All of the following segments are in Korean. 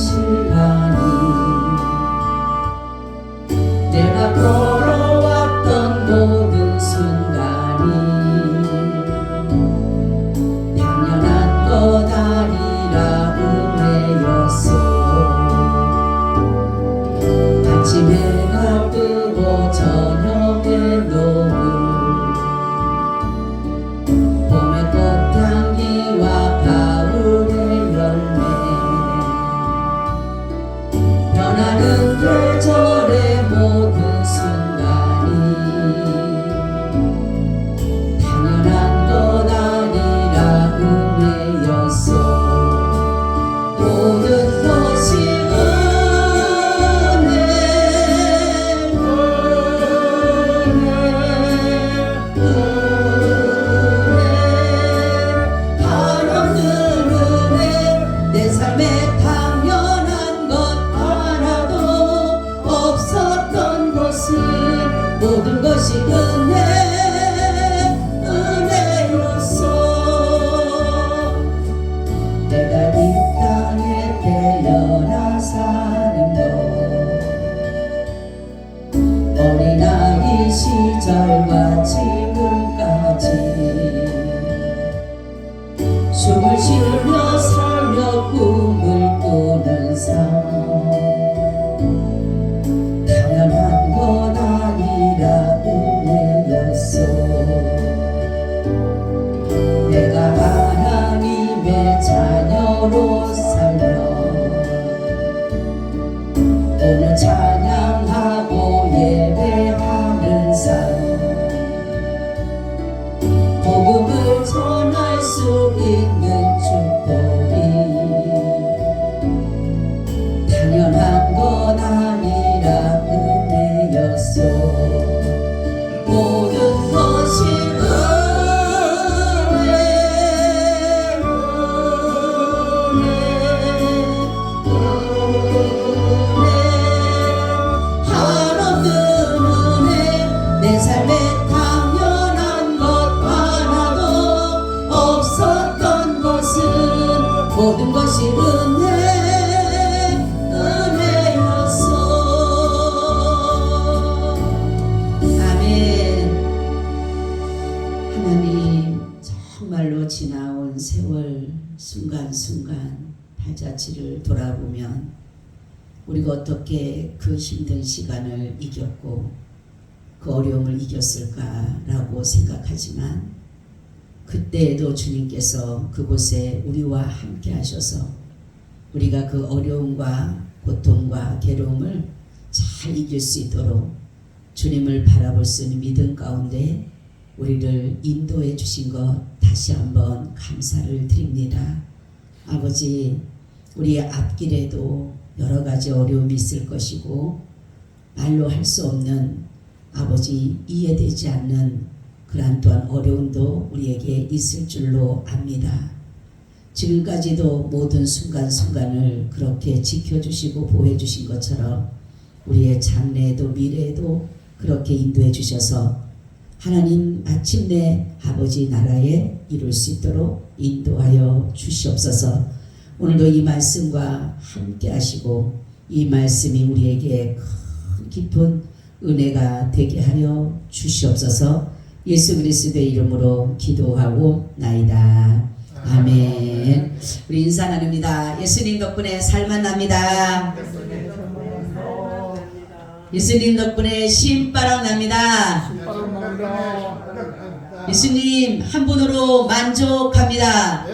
시간이 내가 걸어왔던 모든 순간이 당연한 것 아니라 은혜였어. 아침에 해가 뜨고 저녁에 노을 봄의 꽃향기와 가을의 열매 변하는 계절의 모든 순간이 당연한 것 아니라 은혜였어. 모든 것이 모든 것이 은혜였어. 내가 이 땅에 태어나 사는 것 어린아이 시절과 지금까지 숨을 쉬며 살며 꿈을 꾸는 삶 당연한 것 아니라 은혜였어. 내가 하나님의 자녀로 살며 오늘 찬양하고 예배하는 삶 복음을 전할 수 있는 축복이 당연한 것 아니라 은혜였어. 모든 것이 한없는 은혜 내 삶에 당연한 것 하나도 없었던 것은 모든 것이 은혜였어. 아멘. 하나님 정말로 지나온 세월 순간순간 발자취를 돌아보면 우리가 어떻게 그 힘든 시간을 이겼고 그 어려움을 이겼을까라고 생각하지만 그때에도 주님께서 그곳에 우리와 함께 하셔서 우리가 그 어려움과 고통과 괴로움을 잘 이길 수 있도록 주님을 바라볼 수 있는 믿음 가운데 우리를 인도해 주신 것 다시 한번 감사를 드립니다. 아버지, 우리의 앞길에도 여러 가지 어려움이 있을 것이고 말로 할 수 없는 아버지 이해되지 않는 그러한 또한 어려움도 우리에게 있을 줄로 압니다. 지금까지도 모든 순간순간을 그렇게 지켜주시고 보호해주신 것처럼 우리의 장래에도 미래에도 그렇게 인도해 주셔서 하나님 마침내 아버지 나라에 이룰 수 있도록 인도하여 주시옵소서. 오늘도 이 말씀과 함께 하시고 이 말씀이 우리에게 큰 깊은 은혜가 되게 하여 주시옵소서. 예수 그리스도의 이름으로 기도하고 나이다. 아멘. 우리 인사 나눕니다. 예수님 덕분에 살만 납니다. 예수님 덕분에 신바람 납니다. 예수님 한 분으로 만족합니다.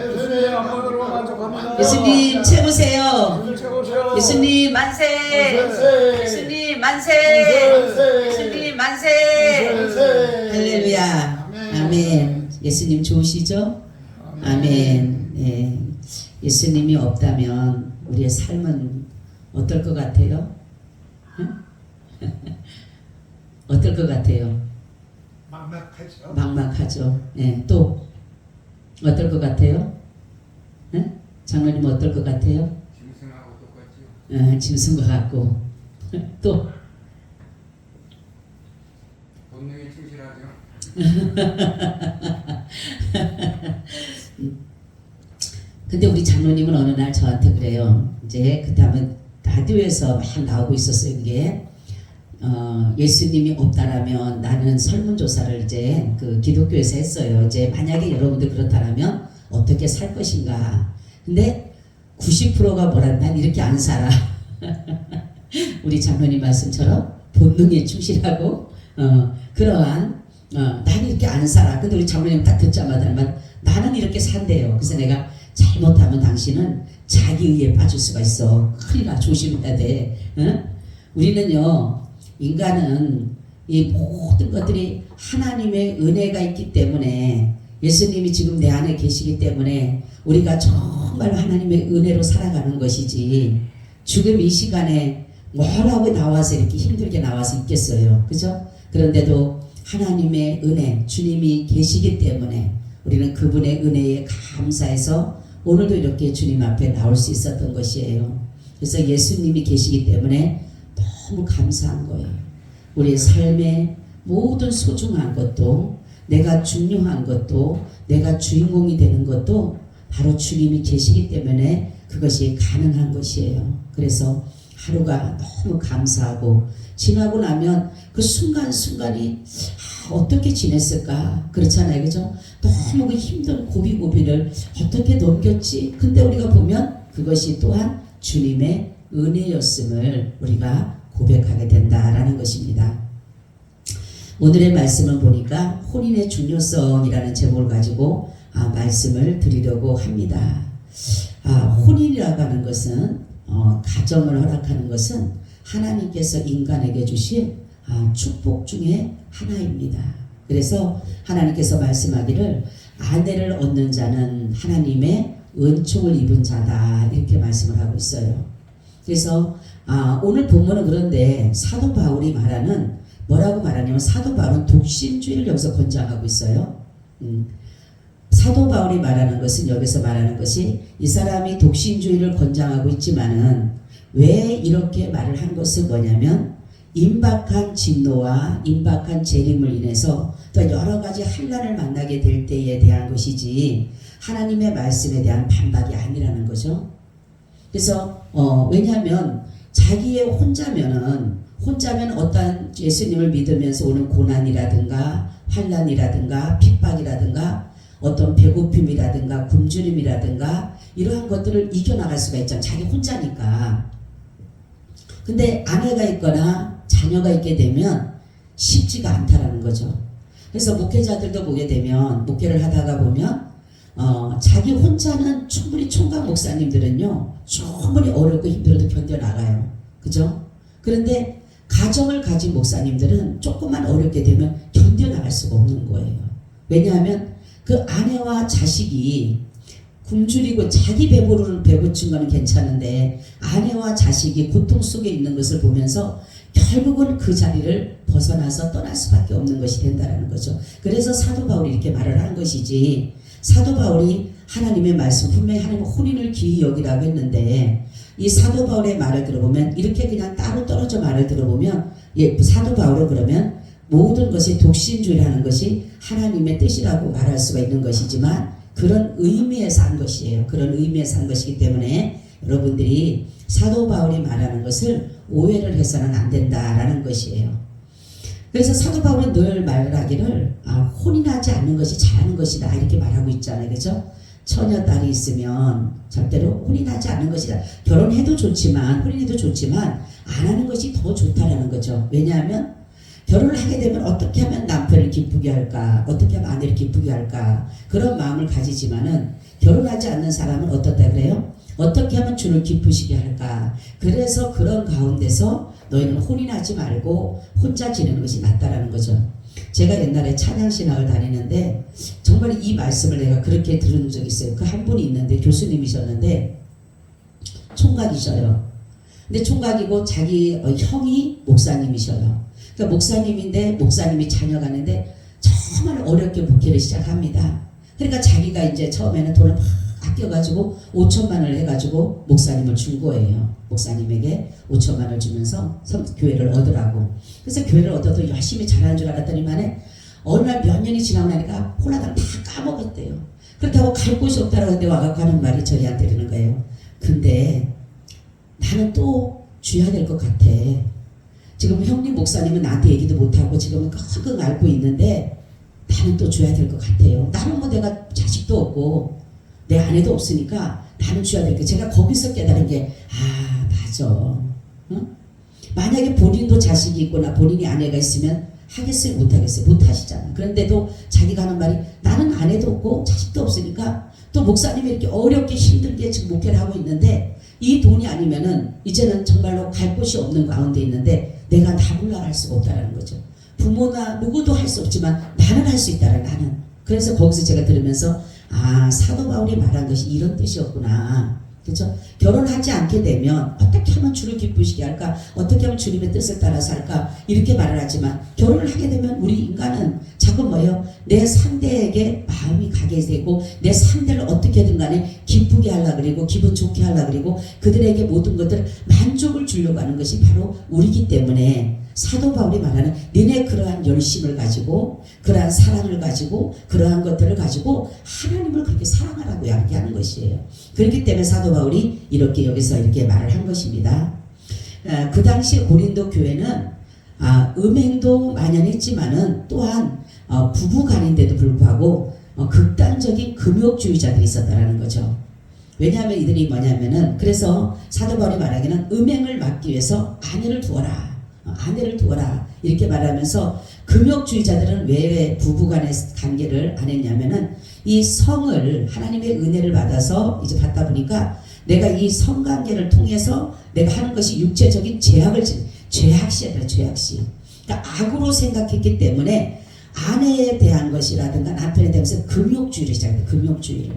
예수님 최고세요. 예수님 만세. 예수님 만세. 예수님 만세. 할렐루야. 아멘. 예수님 좋으시죠? 아멘. 네. 예수님이 없다면 우리의 삶은 어떨 것 같아요? 어떨 것 같아요? 막막하죠. 막막하죠. 네. 또 어떨 것 같아요? 네? 장로님 어떨 것 같아요? 짐승하고 똑같지요. 짐승과 같고 또 본능에 충실하죠. 근데 우리 장로님은 어느 날 저한테 그래요. 이제 그때 한번 라디오에서 막 나오고 있었어요. 이게 예수님이 없다라면 나는 설문조사를 이제 그 기독교에서 했어요. 이제 만약에 여러분들 그렇다라면 어떻게 살 것인가. 근데 90%가 뭐라 난 이렇게 안 살아. 우리 장로님 말씀처럼 본능에 충실하고 그러한 나는 이렇게 안 살아. 근데 우리 장로님 딱 듣자마자 나는 이렇게 산대요. 그래서 내가 잘못하면 당신은 자기의에 빠질 수가 있어. 큰일 나. 조심해야 돼. 우리는요 인간은 이 모든 것들이 하나님의 은혜가 있기 때문에 예수님이 지금 내 안에 계시기 때문에 우리가 정말 하나님의 은혜로 살아가는 것이지 지금 이 시간에 뭐라고 나와서 이렇게 힘들게 나와서 있겠어요. 그죠? 그런데도 하나님의 은혜, 주님이 계시기 때문에 우리는 그분의 은혜에 감사해서 오늘도 이렇게 주님 앞에 나올 수 있었던 것이에요. 그래서 예수님이 계시기 때문에 너무 감사한 거예요. 우리의 삶의 모든 소중한 것도 내가 중요한 것도 내가 주인공이 되는 것도 바로 주님이 계시기 때문에 그것이 가능한 것이에요. 그래서 하루가 너무 감사하고 지나고 나면 그 순간순간이 어떻게 지냈을까 그렇잖아요. 그죠? 너무 그 힘든 고비고비를 어떻게 넘겼지. 근데 우리가 보면 그것이 또한 주님의 은혜였음을 우리가 고백하게 된다라는 것입니다. 오늘의 말씀을 보니까 혼인의 중요성이라는 제목을 가지고 말씀을 드리려고 합니다. 혼인이라고 하는 것은 가정을 허락하는 것은 하나님께서 인간에게 주신 축복 중에 하나입니다. 그래서 하나님께서 말씀하기를 아내를 얻는 자는 하나님의 은총을 입은 자다 이렇게 말씀을 하고 있어요. 그래서 오늘 본문은 그런데 사도 바울이 말하는 뭐라고 말하냐면 사도 바울은 독신주의를 여기서 권장하고 있어요. 사도 바울이 말하는 것은 여기서 말하는 것이 이 사람이 독신주의를 권장하고 있지만은 왜 이렇게 말을 한 것은 뭐냐면 임박한 진노와 임박한 재림을 인해서 또 여러 가지 환난을 만나게 될 때에 대한 것이지 하나님의 말씀에 대한 반박이 아니라는 거죠. 그래서 왜냐하면 자기의 혼자면 어떤 예수님을 믿으면서 오는 고난이라든가 환난이라든가 핍박이라든가 어떤 배고픔이라든가 굶주림이라든가 이러한 것들을 이겨나갈 수가 있잖아요. 자기 혼자니까. 근데 아내가 있거나 자녀가 있게 되면 쉽지가 않다라는 거죠. 그래서 목회자들도 보게 되면 목회를 하다가 보면 자기 혼자는 충분히 총각 목사님들은요 충분히 어렵고 힘들어도 견뎌나가요. 그죠? 그런데 가정을 가진 목사님들은 조금만 어렵게 되면 견뎌나갈 수가 없는 거예요. 왜냐하면 그 아내와 자식이 굶주리고 자기 배고픈 거는 괜찮은데 아내와 자식이 고통 속에 있는 것을 보면서 결국은 그 자리를 벗어나서 떠날 수밖에 없는 것이 된다는 거죠. 그래서 사도 바울이 이렇게 말을 한 것이지 사도 바울이 하나님의 말씀 분명히 하나님은 혼인을 기이 여기라고 했는데 이 사도 바울의 말을 들어보면 이렇게 그냥 따로 떨어져 말을 들어보면 사도 바울은 그러면 모든 것이 독신주의라는 것이 하나님의 뜻이라고 말할 수가 있는 것이지만 그런 의미에서 한 것이에요. 그런 의미에서 한 것이기 때문에 여러분들이 사도 바울이 말하는 것을 오해를 해서는 안 된다라는 것이에요. 그래서 사도 바울은 늘 말을 하기를 혼인하지 않는 것이 잘하는 것이다 이렇게 말하고 있잖아요. 그죠? 처녀딸이 있으면 절대로 혼인하지 않는 것이다. 결혼해도 좋지만 혼인해도 좋지만 안 하는 것이 더 좋다라는 거죠. 왜냐하면 결혼을 하게 되면 어떻게 하면 남편을 기쁘게 할까? 어떻게 하면 아내를 기쁘게 할까? 그런 마음을 가지지만은 결혼하지 않는 사람은 어떻다 그래요? 어떻게 하면 주를 기쁘시게 할까? 그래서 그런 가운데서 너희는 혼인하지 말고 혼자 지내는 것이 낫다라는 거죠. 제가 옛날에 찬양신학을 다니는데 정말 이 말씀을 내가 그렇게 들은 적이 있어요. 그 한 분이 있는데 교수님이셨는데 총각이셔요. 근데 총각이고 자기 형이 목사님이셔요. 그러니까 목사님인데 목사님이 자녀가 있는데 정말 어렵게 목회를 시작합니다. 그러니까 자기가 이제 처음에는 돈을 막 아껴가지고 5천만 원을 해가지고 목사님을 준 거예요. 목사님에게 5천만 원을 주면서 교회를 얻으라고. 그래서 교회를 얻어도 열심히 잘하는 줄 알았더니만에 어느 날 몇 년이 지나고 나니까 홀라당 다 까먹었대요. 그렇다고 갈 곳이 없다라고 하는데 와갖고 하는 말이 저희한테 그러는 거예요. 근데 나는 또 줘야 될 것 같아. 지금 형님 목사님은 나한테 얘기도 못하고 지금은 끙끙 앓고 있는데 나는 또 줘야 될 것 같아요. 나는 뭐 내가 자식도 없고 내 아내도 없으니까 나는 줘야 될 것. 제가 거기서 깨달은 게 맞아. 응? 만약에 본인도 자식이 있거나 본인이 아내가 있으면 하겠어요? 못하겠어요? 못하시잖아. 그런데도 자기가 하는 말이 나는 아내도 없고 자식도 없으니까 또 목사님이 이렇게 어렵게 힘들게 지금 목회를 하고 있는데 이 돈이 아니면은 이제는 정말로 갈 곳이 없는 가운데 있는데 내가 다 올라갈 수가 없다는 거죠. 부모나 누구도 할 수 없지만 나는 할 수 있다라 나는. 그래서 거기서 제가 들으면서 사도 바울이 말한 것이 이런 뜻이었구나. 그렇죠? 결혼하지 않게 되면 어떻게 하면 주를 기쁘시게 할까? 어떻게 하면 주님의 뜻을 따라서 할까? 이렇게 말을 하지만 결혼을 하게 되면 우리 인간은 자꾸 뭐예요? 내 상대에게 마음이 가게 되고 내 상대를 어떻게든 간에 기쁘게 하려고 그리고 기분 좋게 하려고 그리고 그들에게 모든 것들을 만족을 주려고 하는 것이 바로 우리이기 때문에 사도 바울이 말하는 너네 그러한 열심을 가지고 그러한 사랑을 가지고 그러한 것들을 가지고 하나님을 그렇게 사랑하라고 이야기하는 것이에요. 그렇기 때문에 사도 바울이 이렇게 여기서 이렇게 말을 한 것입니다. 그 당시 고린도 교회는 음행도 만연했지만은 또한 부부간인데도 불구하고 극단적인 금욕주의자들이 있었다라는 거죠. 왜냐하면 이들이 뭐냐면은 그래서 사도 바울이 말하기는 음행을 막기 위해서 아내를 두어라 이렇게 말하면서 금욕주의자들은 왜 부부간의 관계를 안 했냐면은 이 성을 하나님의 은혜를 받아서 이제 받다 보니까 내가 이 성관계를 통해서 내가 하는 것이 육체적인 죄악시였다. 그러니까 악으로 생각했기 때문에 아내에 대한 것이라든가 남편에 대해서 금욕주의를 시작했다. 금욕주의를.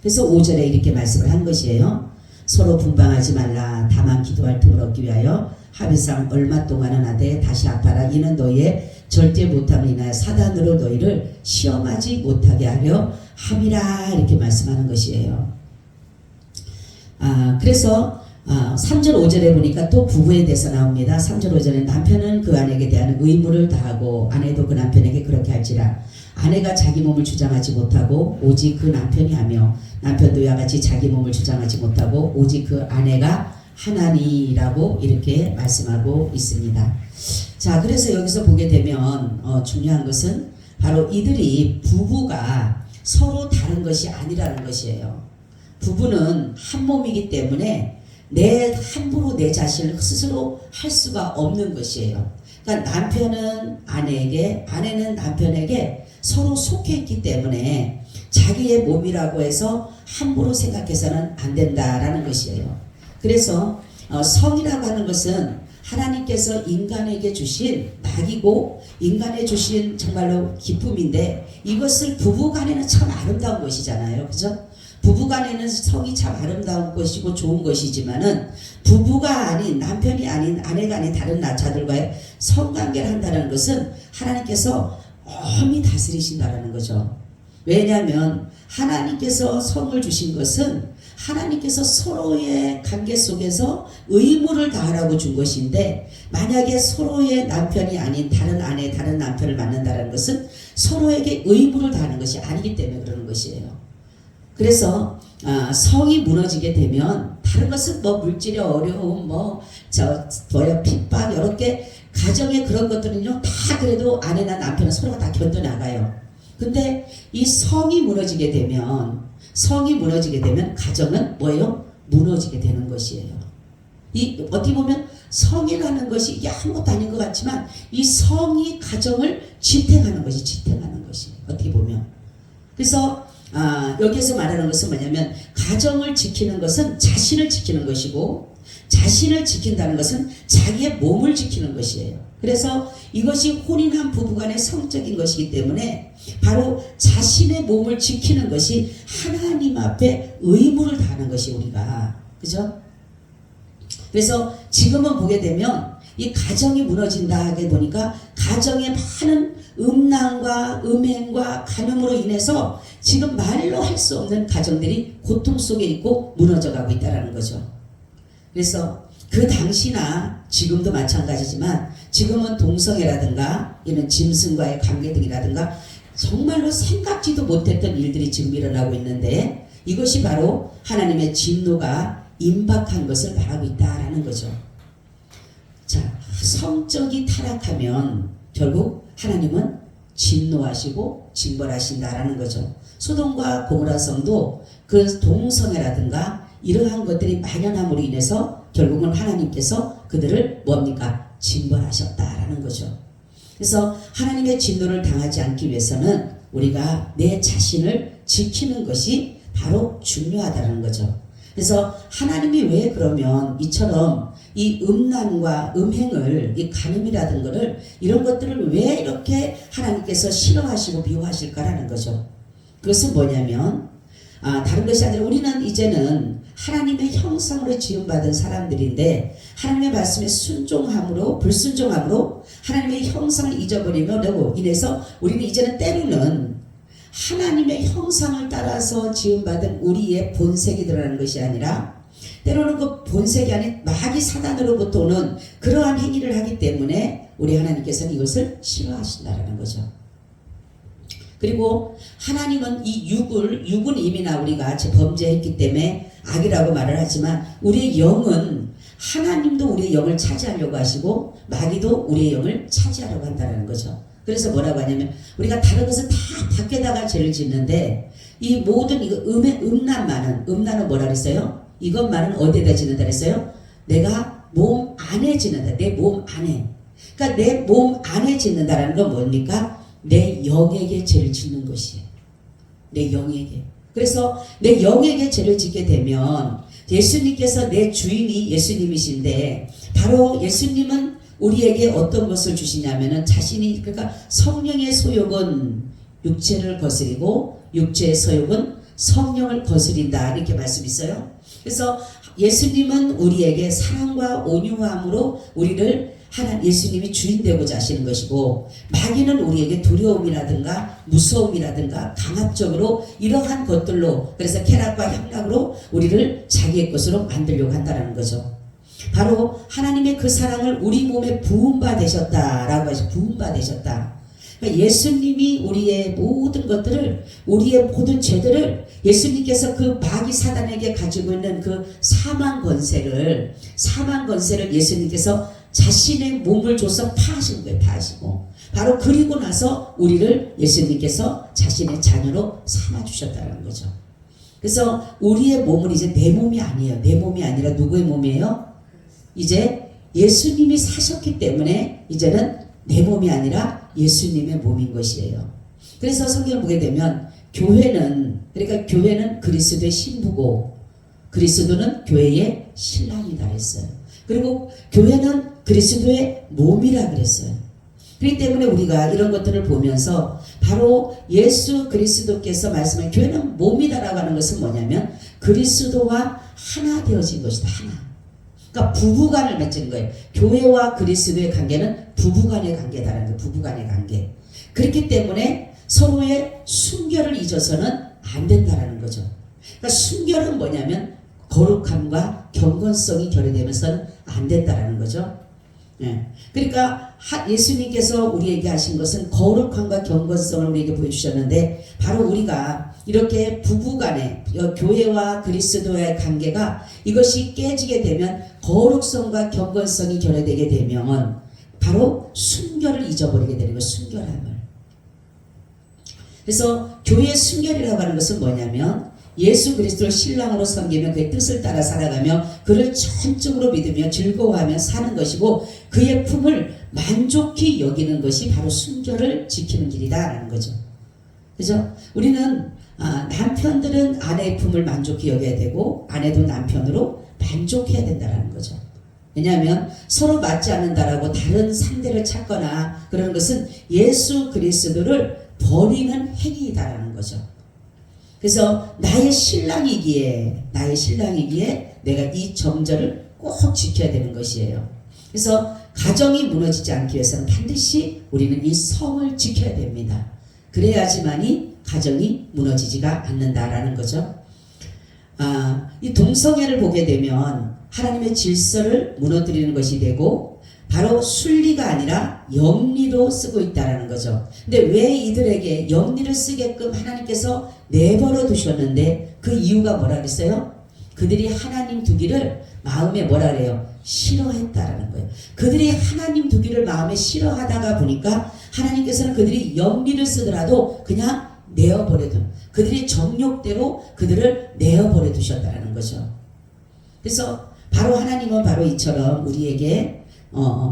그래서 5절에 이렇게 말씀을 한 것이에요. 서로 분방하지 말라. 다만 기도할 틈을 얻기 위하여 합의상 얼마 동안은 하되 다시 아파라. 이는 너희의 절대 못함을 인하여 사단으로 너희를 시험하지 못하게 하려 함이라. 이렇게 말씀하는 것이에요. 그래서 3절 5절에 보니까 또 부부에 대해서 나옵니다. 3절 5절에 남편은 그 아내에게 대한 의무를 다하고 아내도 그 남편에게 그렇게 할지라. 아내가 자기 몸을 주장하지 못하고 오직 그 남편이 하며 남편도 이와 같이 자기 몸을 주장하지 못하고 오직 그 아내가 하나니라고 이렇게 말씀하고 있습니다. 자, 그래서 여기서 보게 되면 중요한 것은 바로 이들이 부부가 서로 다른 것이 아니라는 것이에요. 부부는 한 몸이기 때문에 함부로 내 자신을 스스로 할 수가 없는 것이에요. 그러니까 남편은 아내에게, 아내는 남편에게 서로 속해 있기 때문에 자기의 몸이라고 해서 함부로 생각해서는 안 된다라는 것이에요. 그래서 성이라고 하는 것은 하나님께서 인간에게 주신 낙이고 인간에 주신 정말로 기쁨인데 이것을 부부간에는 참 아름다운 것이잖아요. 그죠? 부부간에는 성이 참 아름다운 것이고 좋은 것이지만은 부부가 아닌 남편이 아닌 아내가 아닌 다른 자들과의 성관계를 한다는 것은 하나님께서 엄히 다스리신다라는 거죠. 왜냐하면 하나님께서 성을 주신 것은 하나님께서 서로의 관계 속에서 의무를 다하라고 준 것인데 만약에 서로의 남편이 아닌 다른 아내, 다른 남편을 만난다는 것은 서로에게 의무를 다하는 것이 아니기 때문에 그러는 것이에요. 그래서 성이 무너지게 되면 다른 것은 뭐 물질의 어려움, 핍박 이렇게 가정의 그런 것들은요 다 그래도 아내나 남편은 서로가 다 견뎌나가요. 근데 이 성이 무너지게 되면 가정은 뭐예요? 무너지게 되는 것이에요. 이 어떻게 보면 성이라는 것이 이게 아무것도 아닌 것 같지만 이 성이 가정을 지탱하는 것이 어떻게 보면. 그래서 여기에서 말하는 것은 뭐냐면 가정을 지키는 것은 자신을 지키는 것이고 자신을 지킨다는 것은 자기의 몸을 지키는 것이에요. 그래서 이것이 혼인한 부부간의 성적인 것이기 때문에 바로 자신의 몸을 지키는 것이 하나님 앞에 의무를 다하는 것이 우리가. 그죠? 그래서 지금은 보게 되면 이 가정이 무너진다 하게 보니까 가정에 많은 음란과 음행과 간음으로 인해서 지금 말로 할 수 없는 가정들이 고통 속에 있고 무너져가고 있다는 거죠. 그래서 그 당시나 지금도 마찬가지지만 지금은 동성애라든가 이런 짐승과의 관계 등이라든가 정말로 생각지도 못했던 일들이 지금 일어나고 있는데 이것이 바로 하나님의 진노가 임박한 것을 말하고 있다라는 거죠. 자, 성적이 타락하면 결국 하나님은 진노하시고 징벌하신다라는 거죠. 소돔과 고모라 성도 그 동성애라든가 이러한 것들이 만연함으로 인해서 결국은 하나님께서 그들을 뭡니까? 징벌하셨다라는 거죠. 그래서 하나님의 진노를 당하지 않기 위해서는 우리가 내 자신을 지키는 것이 바로 중요하다는 거죠. 그래서 하나님이 왜 그러면 이처럼 이 음란과 음행을 이 간음이라든 거를 이런 것들을 왜 이렇게 하나님께서 싫어하시고 미워하실까라는 거죠. 그것은 뭐냐면 다른 것이 아니라 우리는 이제는 하나님의 형상으로 지음받은 사람들인데 하나님의 말씀에 순종함으로 불순종함으로 하나님의 형상을 잊어버리므로 인해서 우리는 이제는 때로는 하나님의 형상을 따라서 지음받은 우리의 본색이 드러나는 것이 아니라 때로는 그 본색이 아닌 마귀 사단으로부터 오는 그러한 행위를 하기 때문에 우리 하나님께서는 이것을 싫어하신다라는 거죠. 그리고 하나님은 이 육은 이미나 우리가 범죄했기 때문에 악이라고 말을 하지만 우리의 영은 하나님도 우리의 영을 차지하려고 하시고 마귀도 우리의 영을 차지하려고 한다는 거죠. 그래서 뭐라고 하냐면 우리가 다른 것은 다 밖에다가 죄를 짓는데 이 모든 이거 음란은 뭐라 그랬어요? 이것만은 어디에다 짓는다 그랬어요? 내가 몸 안에 짓는다. 내 몸 안에. 그러니까 내 몸 안에 짓는다라는 건 뭡니까? 내 영에게 죄를 짓는 것이에요. 내 영에게. 그래서 내 영에게 죄를 짓게 되면 예수님께서 내 주인이 예수님이신데 바로 예수님은 우리에게 어떤 것을 주시냐면은 자신이 그러니까 성령의 소욕은 육체를 거스리고 육체의 소욕은 성령을 거스린다 이렇게 말씀이 있어요. 그래서 예수님은 우리에게 사랑과 온유함으로 우리를 예수님이 주인 되고자 하시는 것이고 마귀는 우리에게 두려움이라든가 무서움이라든가 강압적으로 이러한 것들로 그래서 쾌락과 향락으로 우리를 자기의 것으로 만들려고 한다는 거죠. 바로 하나님의 그 사랑을 우리 몸에 부음바 되셨다라고 하죠. 부음바 되셨다. 그러니까 예수님이 우리의 모든 것들을 우리의 모든 죄들을 예수님께서 그 마귀 사단에게 가지고 있는 그 사망 권세를 예수님께서 자신의 몸을 줘서 파하신 거예요. 파하시고 바로 그리고 나서 우리를 예수님께서 자신의 자녀로 삼아주셨다는 거죠. 그래서 우리의 몸은 이제 내 몸이 아니에요. 내 몸이 아니라 누구의 몸이에요? 이제 예수님이 사셨기 때문에 이제는 내 몸이 아니라 예수님의 몸인 것이에요. 그래서 성경을 보게 되면 교회는 그리스도의 신부고 그리스도는 교회의 신랑이다 그랬어요. 그리고 교회는 그리스도의 몸이라 그랬어요. 그렇기 때문에 우리가 이런 것들을 보면서 바로 예수 그리스도께서 말씀한 교회는 몸이다라고 하는 것은 뭐냐면 그리스도와 하나 되어진 것이다. 하나. 그러니까 부부간을 맺는 거예요. 교회와 그리스도의 관계는 부부간의 관계다라는 거예요. 부부간의 관계. 그렇기 때문에 서로의 순결을 잊어서는 안 된다라는 거죠. 그러니까 순결은 뭐냐면 거룩함과 경건성이 결여되면서는 안 된다라는 거죠. 네. 그러니까 예수님께서 우리에게 하신 것은 거룩함과 경건성을 우리에게 보여주셨는데 바로 우리가 이렇게 부부간의 교회와 그리스도의 관계가 이것이 깨지게 되면 거룩성과 경건성이 결여되게 되면 바로 순결을 잊어버리게 되는 거예요. 순결함을. 그래서 교회의 순결이라고 하는 것은 뭐냐면 예수 그리스도를 신랑으로 섬기며 그의 뜻을 따라 살아가며 그를 전적으로 믿으며 즐거워하며 사는 것이고 그의 품을 만족히 여기는 것이 바로 순결을 지키는 길이다라는 거죠. 그죠? 우리는 남편들은 아내의 품을 만족히 여겨야 되고 아내도 남편으로 만족해야 된다라는 거죠. 왜냐하면 서로 맞지 않는다라고 다른 상대를 찾거나 그런 것은 예수 그리스도를 버리는 행위이다라는 거죠. 그래서 나의 신랑이기에 내가 이 정절을 꼭 지켜야 되는 것이에요. 그래서 가정이 무너지지 않기 위해서는 반드시 우리는 이 성을 지켜야 됩니다. 그래야지만이 가정이 무너지지가 않는다라는 거죠. 이 동성애를 보게 되면 하나님의 질서를 무너뜨리는 것이 되고 바로 순리가 아니라 영리로 쓰고 있다는 거죠. 근데 왜 이들에게 영리를 쓰게끔 하나님께서 내버려 두셨는데 그 이유가 뭐라 그랬어요? 그들이 하나님 두기를 마음에 뭐라 그래요? 싫어했다라는 거예요. 그들이 하나님 두기를 마음에 싫어하다가 보니까 하나님께서는 그들이 영리를 쓰더라도 그냥 내어버려 둔, 그들의 정욕대로 그들을 내어버려 두셨다라는 거죠. 그래서 바로 하나님은 바로 이처럼 우리에게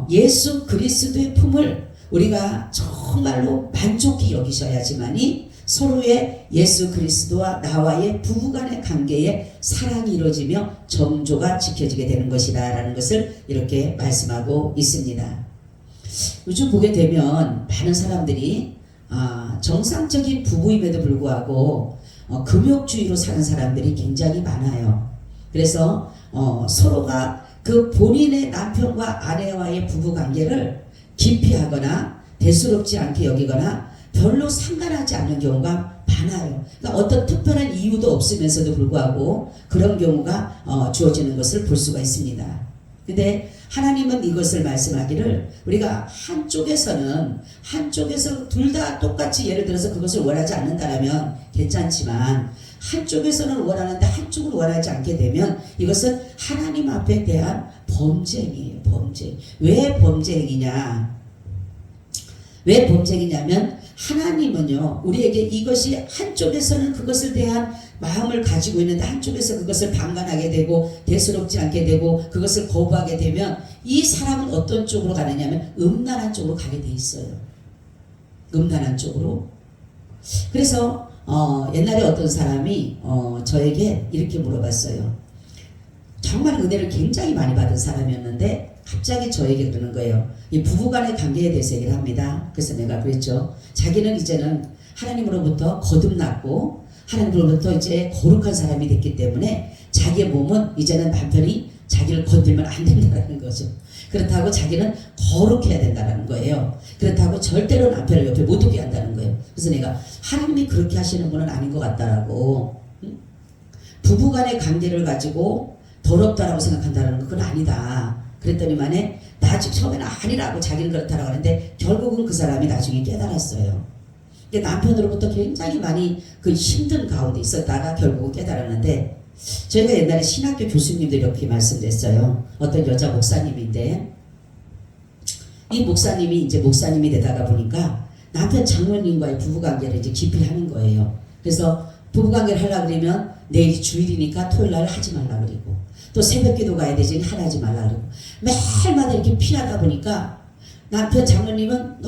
예수 그리스도의 품을 우리가 정말로 만족히 여기셔야지만이 서로의 예수 그리스도와 나와의 부부간의 관계에 사랑이 이루어지며 정조가 지켜지게 되는 것이다 라는 것을 이렇게 말씀하고 있습니다. 요즘 보게 되면 많은 사람들이 정상적인 부부임에도 불구하고 금욕주의로 사는 사람들이 굉장히 많아요. 그래서 서로가 그 본인의 남편과 아내와의 부부관계를 기피하거나 대수롭지 않게 여기거나 별로 상관하지 않는 경우가 많아요. 그러니까 어떤 특별한 이유도 없으면서도 불구하고 그런 경우가 주어지는 것을 볼 수가 있습니다. 근데 하나님은 이것을 말씀하기를 우리가 한쪽에서 둘 다 똑같이 예를 들어서 그것을 원하지 않는다라면 괜찮지만 한쪽에서는 원하는데 한쪽은 원하지 않게 되면 이것은 하나님 앞에 대한 범죄행위예요. 범죄. 왜 범죄행위냐? 왜 범죄행위냐면 하나님은요 우리에게 이것이 한쪽에서는 그것을 대한 마음을 가지고 있는데 한쪽에서 그것을 방관하게 되고 대수롭지 않게 되고 그것을 거부하게 되면 이 사람은 어떤 쪽으로 가느냐면 음란한 쪽으로 가게 돼 있어요. 음란한 쪽으로. 그래서 옛날에 어떤 사람이 저에게 이렇게 물어봤어요. 정말 은혜를 굉장히 많이 받은 사람이었는데 갑자기 저에게 그러는 거예요. 이 부부간의 관계에 대해서 얘기를 합니다. 그래서 내가 그랬죠. 자기는 이제는 하나님으로부터 거듭났고 하나님으로부터 이제 거룩한 사람이 됐기 때문에 자기의 몸은 이제는 남편이 자기를 건들면 안 된다는 거죠. 그렇다고 자기는 거룩해야 된다는 거예요. 그렇다고 절대로 남편을 옆에 못 두게 한다는 거예요. 그래서 내가 하나님이 그렇게 하시는 분은 아닌 것 같다라고. 부부간의 관계를 가지고 더럽다라고 생각한다는 건 그건 아니다. 그랬더니만에 나중에 처음에는 아니라고 자기는 그렇다라고 하는데 결국은 그 사람이 나중에 깨달았어요. 남편으로부터 굉장히 많이 그 힘든 가운데 있었다가 결국은 깨달았는데 저희가 옛날에 신학교 교수님들이 이렇게 말씀드렸어요. 어떤 여자 목사님인데 이 목사님이 이제 목사님이 되다가 보니까 남편 장로님과의 부부관계를 이제 깊이 하는 거예요. 그래서 부부관계를 하려고 그러면 내일이 주일이니까 토요일날 하지 말라 그러고 또 새벽기도 가야 되지 하지 말라 그러고 매일마다 이렇게 피하다 보니까 남편 장로님은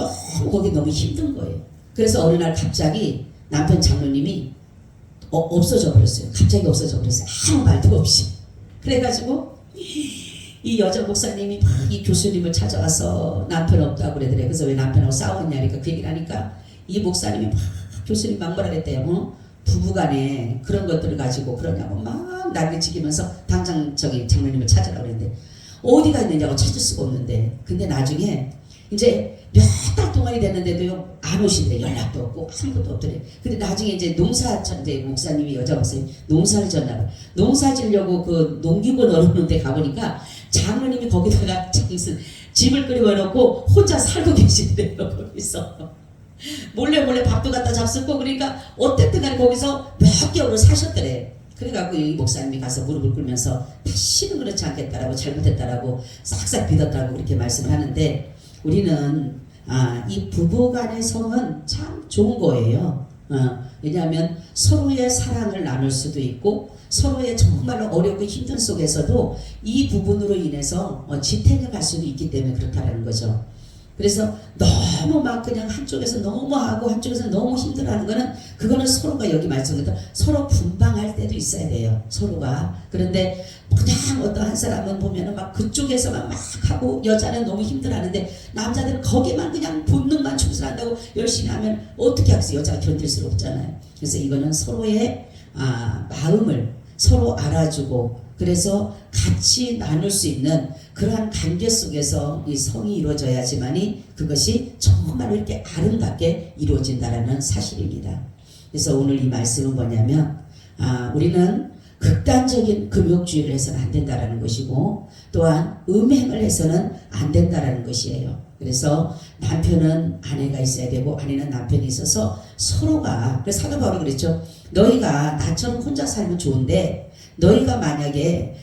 거기 너무 힘든 거예요. 그래서 어느 날 갑자기 남편 장로님이 없어져 버렸어요. 갑자기 없어져 버렸어요. 아무 말도 없이. 그래가지고 이 여자 목사님이 막 이 교수님을 찾아와서 남편 없다고 그러더래. 그래서 왜 남편하고 싸웠냐니까 그 얘기를 하니까 이 목사님이 막 교수님 막 뭐라 그랬대요. 부부간에 그런 것들을 가지고 그러냐고 막 난리치기면서 당장 저기 장로님을 찾으라고 그랬는데 어디가 있느냐고 찾을 수가 없는데 근데 나중에 이제 몇 달 동안이 됐는데도요 안 오시더래. 연락도 없고 아무것도 없더래. 근데 나중에 이제 이제 목사님이 여자 목사님 농사를 졌나 봐. 농사 지려고 그 농기구 넣어놓는 데 가보니까 장로님이 거기다가 무슨 집을 끓여놓고 혼자 살고 계신대요. 거기서 몰래 밥도 갖다 잡수고 그러니까 어쨌든 간에 거기서 몇 개월을 사셨더래. 그래갖고 이 목사님이 가서 무릎을 꿇으면서 다시는 그렇지 않겠다라고 잘못했다라고 싹싹 빚었다고 그렇게 말씀을 하는데 우리는 이 부부간의 성은 참 좋은 거예요. 왜냐하면 서로의 사랑을 나눌 수도 있고 서로의 정말로 어렵고 힘든 속에서도 이 부분으로 인해서 지탱해 갈 수도 있기 때문에 그렇다는 거죠. 그래서 너무 막 그냥 한쪽에서 너무 하고 한쪽에서 너무 힘들어하는 거는 그거는 서로가 여기 말씀드렸던 서로 분방할 때도 있어야 돼요. 서로가. 그런데 그냥 어떤 한 사람은 보면은 막 그쪽에서만 막 하고 여자는 너무 힘들어하는데 남자들은 거기만 그냥 본능만 충실한다고 열심히 하면 어떻게 하겠어요? 여자가 견딜 수 없잖아요. 그래서 이거는 서로의 마음을 서로 알아주고 그래서 같이 나눌 수 있는 그러한 관계 속에서 이 성이 이루어져야지만이 그것이 정말 이렇게 아름답게 이루어진다라는 사실입니다. 그래서 오늘 이 말씀은 뭐냐면 우리는 극단적인 금욕주의를 해서는 안 된다라는 것이고 또한 음행을 해서는 안 된다라는 것이에요. 그래서 남편은 아내가 있어야 되고 아내는 남편이 있어서 서로가 그래서 사도 바울이 그랬죠. 너희가 나처럼 혼자 살면 좋은데 너희가 만약에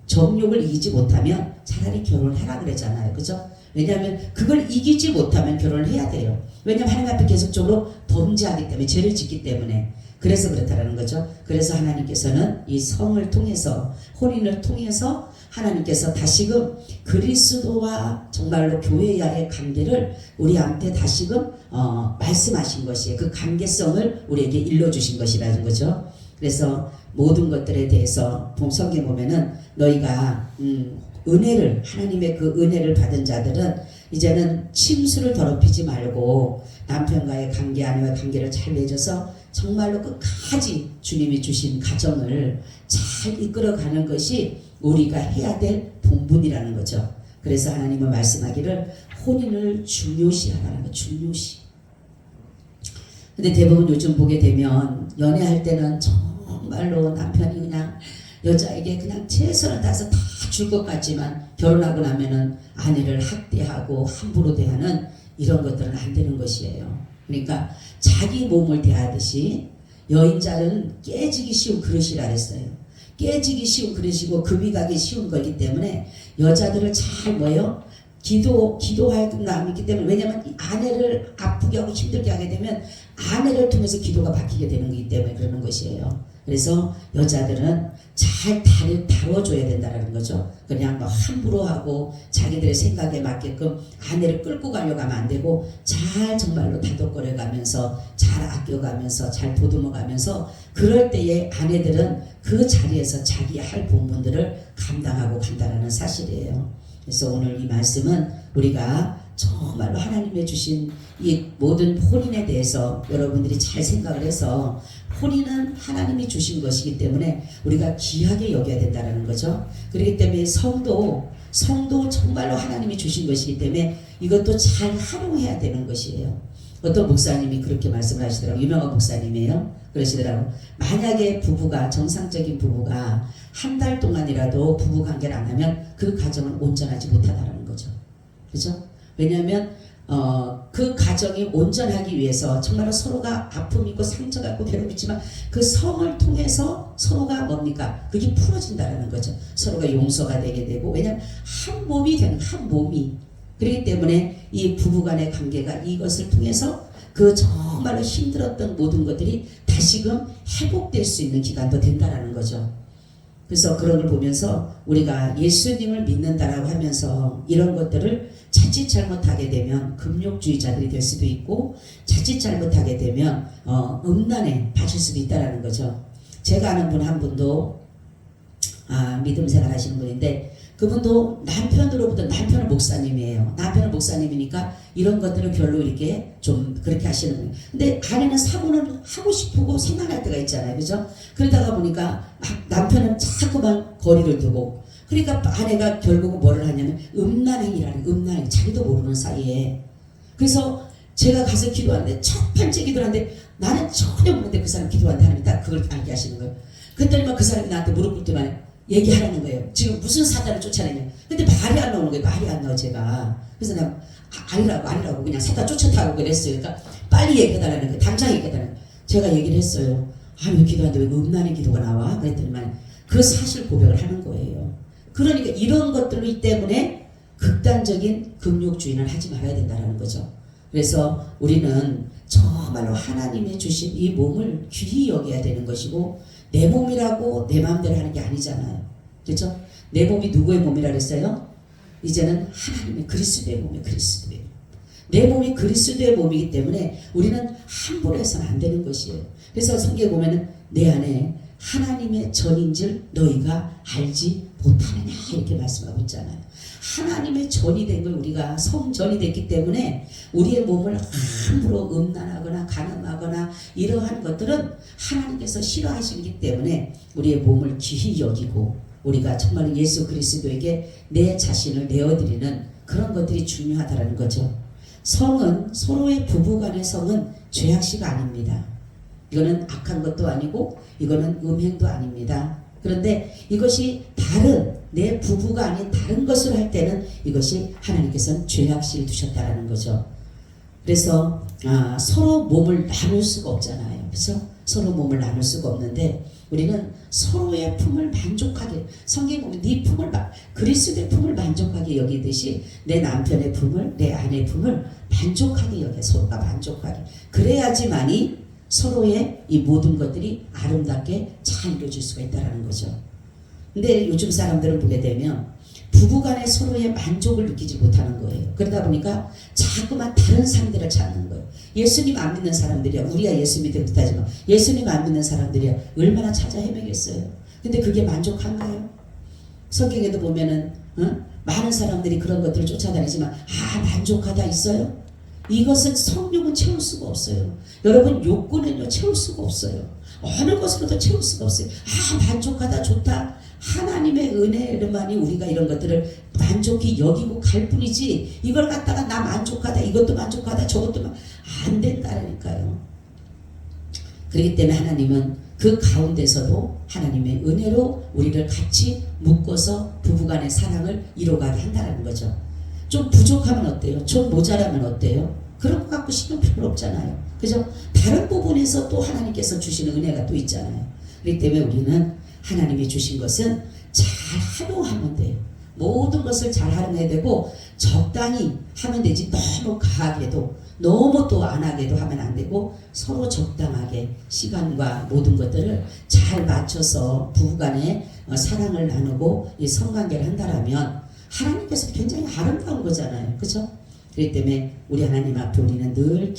정욕을 이기지 못하면 차라리 결혼을 해라 그랬잖아요. 그죠? 왜냐하면 그걸 이기지 못하면 결혼을 해야 돼요. 왜냐하면 하나님 앞에 계속적으로 범죄하기 때문에 죄를 짓기 때문에 그래서 그렇다라는 거죠. 그래서 하나님께서는 이 성을 통해서 혼인을 통해서 하나님께서 다시금 그리스도와 정말로 교회와의 관계를 우리한테 다시금 말씀하신 것이에요. 그 관계성을 우리에게 일러주신 것이라는 거죠. 그래서 모든 것들에 대해서 성경 보면은 너희가 은혜를 하나님의 그 은혜를 받은 자들은 이제는 침수를 더럽히지 말고 남편과의 관계 아내와의 관계를 잘 맺어서 정말로 끝까지 주님이 주신 가정을 잘 이끌어가는 것이 우리가 해야 될 본분이라는 거죠. 그래서 하나님은 말씀하기를 혼인을 중요시하라는 거, 중요시. 근데 대부분 요즘 보게 되면 연애할 때는 정말로 남편이 그냥 여자에게 그냥 최선을 다해서 다 줄 것 같지만 결혼하고 나면은 아내를 학대하고 함부로 대하는 이런 것들은 안 되는 것이에요. 그러니까 자기 몸을 대하듯이 여인자는 깨지기 쉬운 그릇이라 했어요. 깨지기 쉬운 그릇이고 금이 가기 쉬운 거기 때문에 여자들을 잘 기도할 마음이 있기 때문에 왜냐하면 아내를 아프게 하고 힘들게 하게 되면 아내를 통해서 기도가 바뀌게 되는 거기 때문에 그러는 것이에요. 그래서 여자들은 잘 다뤄줘야 된다는 거죠. 그냥 뭐 함부로 하고 자기들의 생각에 맞게끔 아내를 끌고 가려고 하면 안 되고 잘 정말로 다독거려 가면서 잘 아껴가면서 잘 보듬어 가면서 그럴 때에 아내들은 그 자리에서 자기 할 본분들을 감당하고 간다는 사실이에요. 그래서 오늘 이 말씀은 우리가 정말로 하나님의 주신 이 모든 혼인에 대해서 여러분들이 잘 생각을 해서 혼인은 하나님이 주신 것이기 때문에 우리가 귀하게 여겨야 된다는 거죠. 그렇기 때문에 성도 정말로 하나님이 주신 것이기 때문에 이것도 잘 활용해야 되는 것이에요. 어떤 목사님이 그렇게 말씀을 하시더라고요. 유명한 목사님이에요. 그러시더라고요. 만약에 정상적인 부부가 한 달 동안이라도 부부 관계를 안 하면 그 가정은 온전하지 못하다는 거죠. 그죠? 왜냐하면 그 가정이 온전하기 위해서 정말로 서로가 아픔이 있고 상처가 있고 괴롭히지만 그 성을 통해서 서로가 뭡니까? 그게 풀어진다는 거죠. 서로가 용서가 되게 되고 왜냐하면 한 몸이 되는 한 몸이 그렇기 때문에 이 부부간의 관계가 이것을 통해서 그 정말로 힘들었던 모든 것들이 다시금 회복될 수 있는 기간도 된다라는 거죠. 그래서 그런 걸 보면서 우리가 예수님을 믿는다라고 하면서 이런 것들을 자칫 잘못하게 되면 금욕주의자들이 될 수도 있고 자칫 잘못하게 되면 음란에 빠질 수도 있다라는 거죠. 제가 아는 분 한 분도 믿음 생활 하시는 분인데 그분도 남편은 목사님이에요. 남편은 목사님이니까 이런 것들을 별로 이렇게 좀 그렇게 하시는 거예요. 근데 아내는 사고는 하고 싶고 생각할 때가 있잖아요. 그죠? 그러다가 보니까 남편은 자꾸만 거리를 두고 그러니까 아내가 결국은 뭐를 하냐면 음란행 자기도 모르는 사이에 그래서 제가 가서 기도하는데 첫 번째 기도하는데 나는 전혀 모르는데 그 사람 기도하는데 하나님이 딱 그걸 알게 하시는 거예요. 그랬더니 막 그 사람이 나한테 무릎 꿇을 때만 얘기하라는 거예요. 지금 무슨 사단을 쫓아내냐. 근데 말이 안 나오는 거예요. 말이 안 나와 제가. 그래서 내가 아니라고 그냥 사단 쫓아타고 그랬어요. 그러니까 빨리 얘기해달라는 거예요. 당장 얘기해달라는 거예요. 제가 얘기를 했어요. 왜 기도하는데 왜 음란의 기도가 나와? 그랬더니만 그 사실 고백을 하는 거예요. 그러니까 이런 것들 때문에 극단적인 금욕주의는 하지 말아야 된다는 거죠. 그래서 우리는 정말로 하나님이 주신 이 몸을 귀히 여겨야 되는 것이고 내 몸이라고 내 마음대로 하는 게 아니잖아요. 그렇죠? 내 몸이 누구의 몸이라 그랬어요? 이제는 하나님의 그리스도의 몸이에요. 그리스도의 몸. 내 몸이 그리스도의 몸이기 때문에 우리는 함부로 해서는 안 되는 것이에요. 그래서 성경에 보면은 내 안에 하나님의 전인 줄 너희가 알지 못하느냐 이렇게 말씀하고 있잖아요. 하나님의 전이 된 걸 우리가 성전이 됐기 때문에 우리의 몸을 함부로 음란하거나 간음하거나 이러한 것들은 하나님께서 싫어하시기 때문에 우리의 몸을 귀히 여기고 우리가 정말 예수 그리스도에게 내 자신을 내어드리는 그런 것들이 중요하다는 거죠. 성은 서로의 부부간의 성은 죄악시가 아닙니다. 이거는 악한 것도 아니고 이거는 음행도 아닙니다. 그런데 이것이 다른 내 부부가 아닌 다른 것을 할 때는 이것이 하나님께서는 죄악시를 두셨다라는 거죠. 그래서 서로 몸을 나눌 수가 없잖아요. 그렇죠? 서로 몸을 나눌 수가 없는데 우리는 서로의 품을 만족하게, 성경 보면 네 품을 그리스도의 품을 만족하게 여기듯이 내 남편의 품을, 내 아내의 품을 만족하게 여겨, 서로가 만족하게. 그래야지만이 서로의 이 모든 것들이 아름답게 잘 이루어질 수가 있다는 거죠. 근데 요즘 사람들은 보게 되면 부부간에 서로의 만족을 느끼지 못하는 거예요. 그러다 보니까 자꾸만 다른 상대를 찾는 거예요. 예수님 안 믿는 사람들이야, 우리야 예수 믿지 못하지만 예수님 안 믿는 사람들이야 얼마나 찾아 헤매겠어요. 근데 그게 만족한가요? 성경에도 보면은 많은 사람들이 그런 것들을 쫓아다니지만 만족하다 있어요? 이것은 성욕은 채울 수가 없어요. 여러분, 욕구는요 채울 수가 없어요. 어느 것으로도 채울 수가 없어요. 만족하다, 좋다. 하나님의 은혜로만이 우리가 이런 것들을 만족히 여기고 갈 뿐이지, 이걸 갖다가 나 만족하다, 이것도 만족하다, 저것도 안 된다니까요. 그렇기 때문에 하나님은 그 가운데서도 하나님의 은혜로 우리를 같이 묶어서 부부간의 사랑을 이뤄가게 한다는 거죠. 좀 부족하면 어때요? 좀 모자라면 어때요? 그런 것 갖고 신경 필요 없잖아요. 그죠? 다른 부분에서 또 하나님께서 주시는 은혜가 또 있잖아요. 그렇기 때문에 우리는 하나님이 주신 것은 잘 활용하면 돼요. 모든 것을 잘 활용해야 되고 적당히 하면 되지, 너무 과하게도 너무 또 안 하게도 하면 안 되고 서로 적당하게 시간과 모든 것들을 잘 맞춰서 부부간에 사랑을 나누고 이 성관계를 한다라면 하나님께서 굉장히 아름다운 거잖아요. 그렇죠? 그렇기 때문에 우리 하나님 앞에 우리는 늘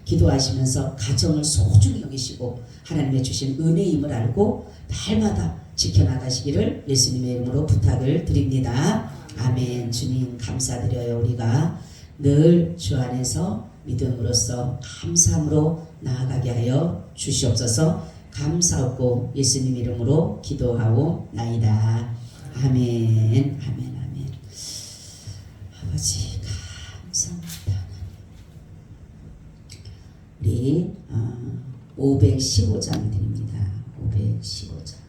기도하시면서 가정을 소중히 여기시고 하나님의 주신 은혜임을 알고 날마다 지켜나가시기를 예수님의 이름으로 부탁을 드립니다. 아멘. 주님 감사드려요. 우리가 늘 주 안에서 믿음으로써 감사함으로 나아가게 하여 주시옵소서. 감사하고 예수님 이름으로 기도하옵나이다. 아멘. 아멘. 아멘. 아버지 감사합니다. 우리 515장 드립니다. 515장.